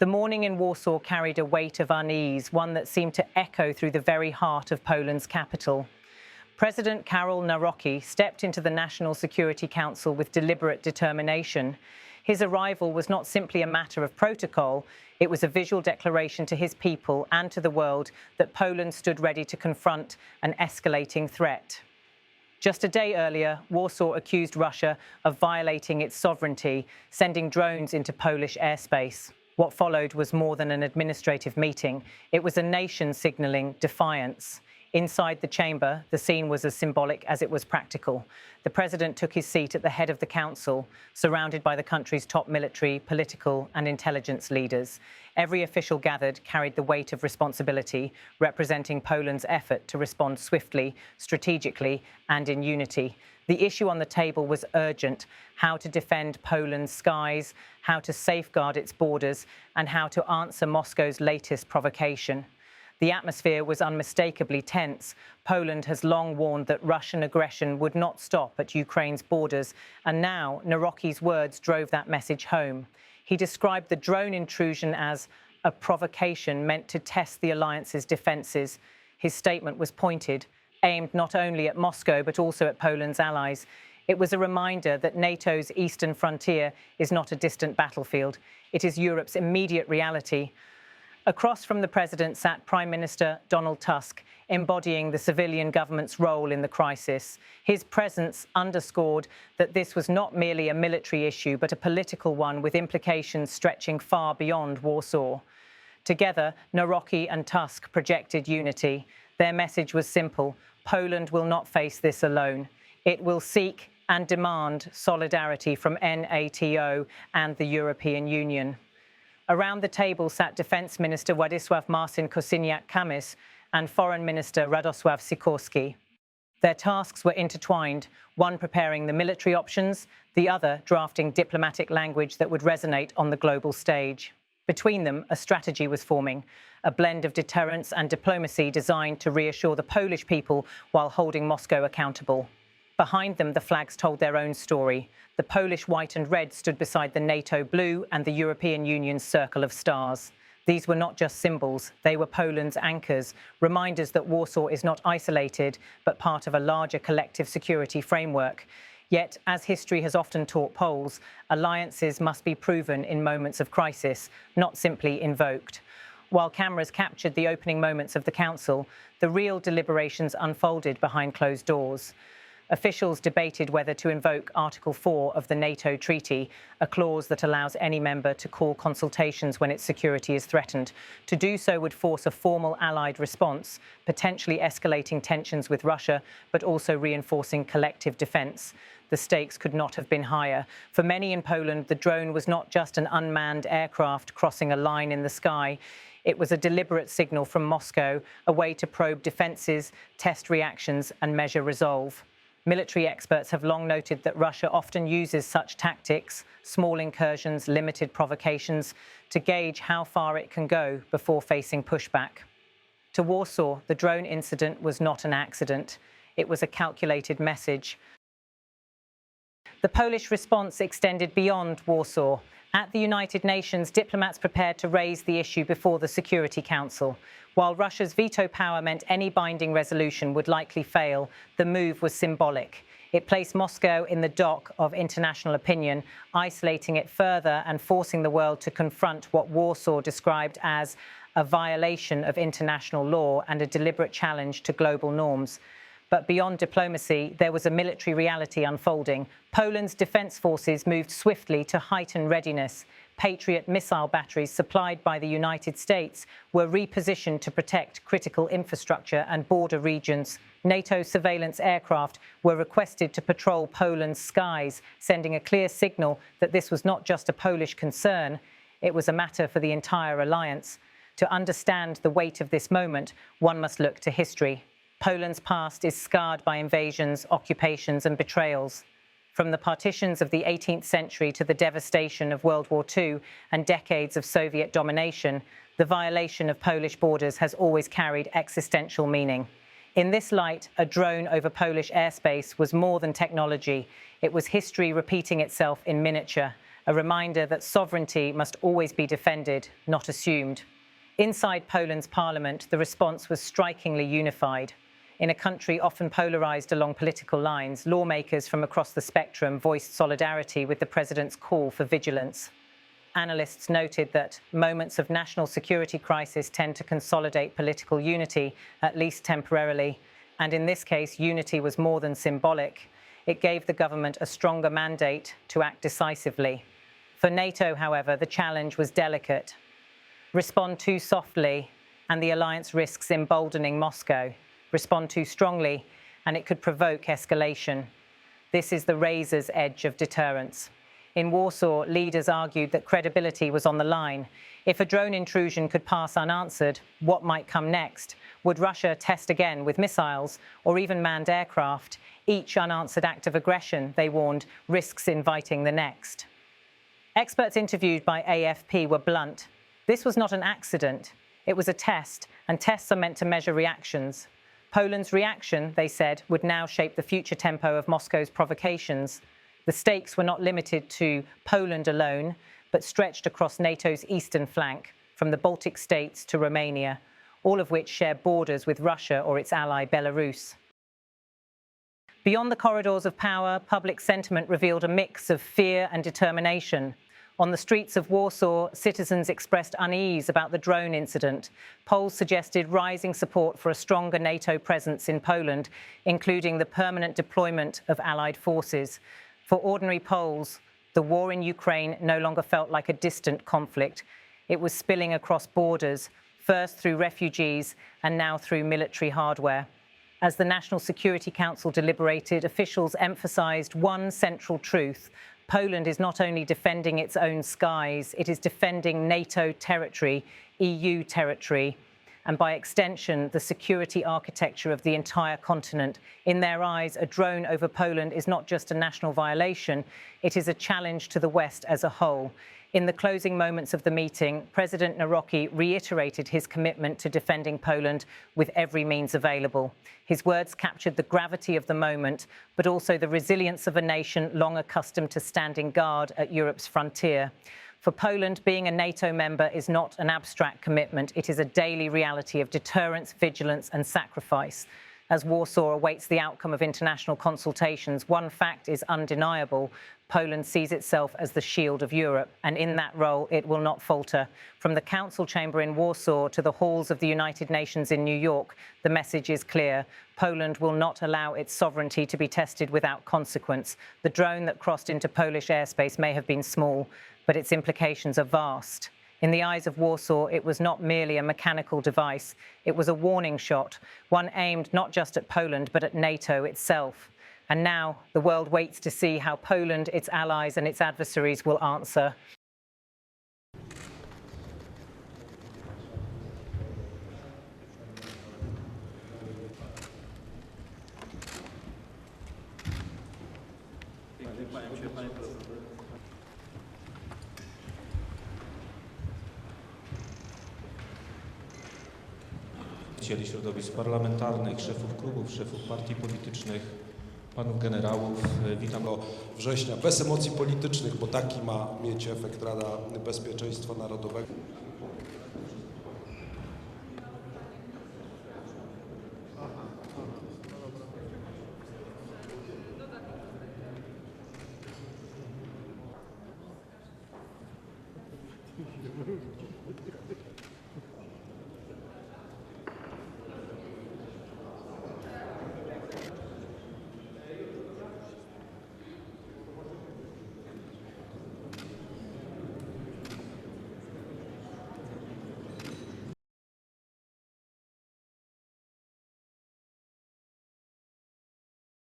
The morning in Warsaw carried a weight of unease, one that seemed to echo through the very heart of Poland's capital. President Karol Nawrocki stepped into the National Security Council with deliberate determination. His arrival was not simply a matter of protocol, it was a visual declaration to his people and to the world that Poland stood ready to confront an escalating threat. Just a day earlier, Warsaw accused Russia of violating its sovereignty, sending drones into Polish airspace. What followed was more than an administrative meeting. It was a nation signalling defiance. Inside the chamber, the scene was as symbolic as it was practical. The president took his seat at the head of the council, surrounded by the country's top military, political and intelligence leaders. Every official gathered carried the weight of responsibility, representing Poland's effort to respond swiftly, strategically and in unity. The issue on the table was urgent: how to defend Poland's skies, how to safeguard its borders, and how to answer Moscow's latest provocation. The atmosphere was unmistakably tense. Poland has long warned that Russian aggression would not stop at Ukraine's borders, and now Nawrocki's words drove that message home. He described the drone intrusion as a provocation meant to test the alliance's defences. His statement was pointed, aimed not only at Moscow but also at Poland's allies. It was a reminder that NATO's eastern frontier is not a distant battlefield. It is Europe's immediate reality. Across from the president sat Prime Minister Donald Tusk, embodying the civilian government's role in the crisis. His presence underscored that this was not merely a military issue, but a political one with implications stretching far beyond Warsaw. Together, Nawrocki and Tusk projected unity. Their message was simple: Poland will not face this alone. It will seek and demand solidarity from NATO and the European Union. Around the table sat Defence Minister Władysław Marcin-Kosiniak-Kamysz and Foreign Minister Radosław Sikorski. Their tasks were intertwined, one preparing the military options, the other drafting diplomatic language that would resonate on the global stage. Between them, a strategy was forming, a blend of deterrence and diplomacy designed to reassure the Polish people while holding Moscow accountable. Behind them, the flags told their own story. The Polish white and red stood beside the NATO blue and the European Union's circle of stars. These were not just symbols, they were Poland's anchors, reminders that Warsaw is not isolated, but part of a larger collective security framework. Yet, as history has often taught Poles, alliances must be proven in moments of crisis, not simply invoked. While cameras captured the opening moments of the Council, the real deliberations unfolded behind closed doors. Officials debated whether to invoke Article 4 of the NATO Treaty, a clause that allows any member to call consultations when its security is threatened. To do so would force a formal allied response, potentially escalating tensions with Russia, but also reinforcing collective defence. The stakes could not have been higher. For many in Poland, the drone was not just an unmanned aircraft crossing a line in the sky. It was a deliberate signal from Moscow, a way to probe defences, test reactions and measure resolve. Military experts have long noted that Russia often uses such tactics, small incursions, limited provocations, to gauge how far it can go before facing pushback. To Warsaw, the drone incident was not an accident. It was a calculated message. The Polish response extended beyond Warsaw. At the United Nations, diplomats prepared to raise the issue before the Security Council. While Russia's veto power meant any binding resolution would likely fail, the move was symbolic. It placed Moscow in the dock of international opinion, isolating it further and forcing the world to confront what Warsaw described as a violation of international law and a deliberate challenge to global norms. But beyond diplomacy, there was a military reality unfolding. Poland's defence forces moved swiftly to heighten readiness. Patriot missile batteries supplied by the United States were repositioned to protect critical infrastructure and border regions. NATO surveillance aircraft were requested to patrol Poland's skies, sending a clear signal that this was not just a Polish concern, it was a matter for the entire alliance. To understand the weight of this moment, one must look to history. Poland's past is scarred by invasions, occupations and betrayals. From the partitions of the 18th century to the devastation of World War II and decades of Soviet domination, the violation of Polish borders has always carried existential meaning. In this light, a drone over Polish airspace was more than technology. It was history repeating itself in miniature, a reminder that sovereignty must always be defended, not assumed. Inside Poland's parliament, the response was strikingly unified. In a country often polarised along political lines, lawmakers from across the spectrum voiced solidarity with the president's call for vigilance. Analysts noted that moments of national security crisis tend to consolidate political unity, at least temporarily, and in this case, unity was more than symbolic. It gave the government a stronger mandate to act decisively. For NATO, however, the challenge was delicate. Respond too softly, and the alliance risks emboldening Moscow. Respond too strongly, and it could provoke escalation. This is the razor's edge of deterrence. In Warsaw, leaders argued that credibility was on the line. If a drone intrusion could pass unanswered, what might come next? Would Russia test again with missiles or even manned aircraft? Each unanswered act of aggression, they warned, risks inviting the next. Experts interviewed by AFP were blunt. This was not an accident. It was a test, and tests are meant to measure reactions. Poland's reaction, they said, would now shape the future tempo of Moscow's provocations. The stakes were not limited to Poland alone, but stretched across NATO's eastern flank, from the Baltic states to Romania, all of which share borders with Russia or its ally Belarus. Beyond the corridors of power, public sentiment revealed a mix of fear and determination. On the streets of Warsaw, citizens expressed unease about the drone incident. Polls suggested rising support for a stronger NATO presence in Poland, including the permanent deployment of allied forces. For ordinary Poles, the war in Ukraine no longer felt like a distant conflict. It was spilling across borders, first through refugees and now through military hardware. As the National Security Council deliberated, officials emphasised one central truth. Poland is not only defending its own skies, it is defending NATO territory, EU territory, and by extension, the security architecture of the entire continent. In their eyes, a drone over Poland is not just a national violation, it is a challenge to the West as a whole. In the closing moments of the meeting, President Nawrocki reiterated his commitment to defending Poland with every means available. His words captured the gravity of the moment, but also the resilience of a nation long accustomed to standing guard at Europe's frontier. For Poland, being a NATO member is not an abstract commitment. It is a daily reality of deterrence, vigilance and sacrifice. As Warsaw awaits the outcome of international consultations, one fact is undeniable. Poland sees itself as the shield of Europe, and in that role, it will not falter. From the Council chamber in Warsaw to the halls of the United Nations in New York, the message is clear. Poland will not allow its sovereignty to be tested without consequence. The drone that crossed into Polish airspace may have been small, but its implications are vast. In the eyes of Warsaw, it was not merely a mechanical device. It was a warning shot, one aimed not just at Poland, but at NATO itself. And now the world waits to see how Poland, its allies and its adversaries will answer. Przedstawicieli środowisk parlamentarnych, szefów klubów, szefów partii politycznych, panów generałów. Witam września bez emocji politycznych, bo taki ma mieć efekt Rada Bezpieczeństwa Narodowego.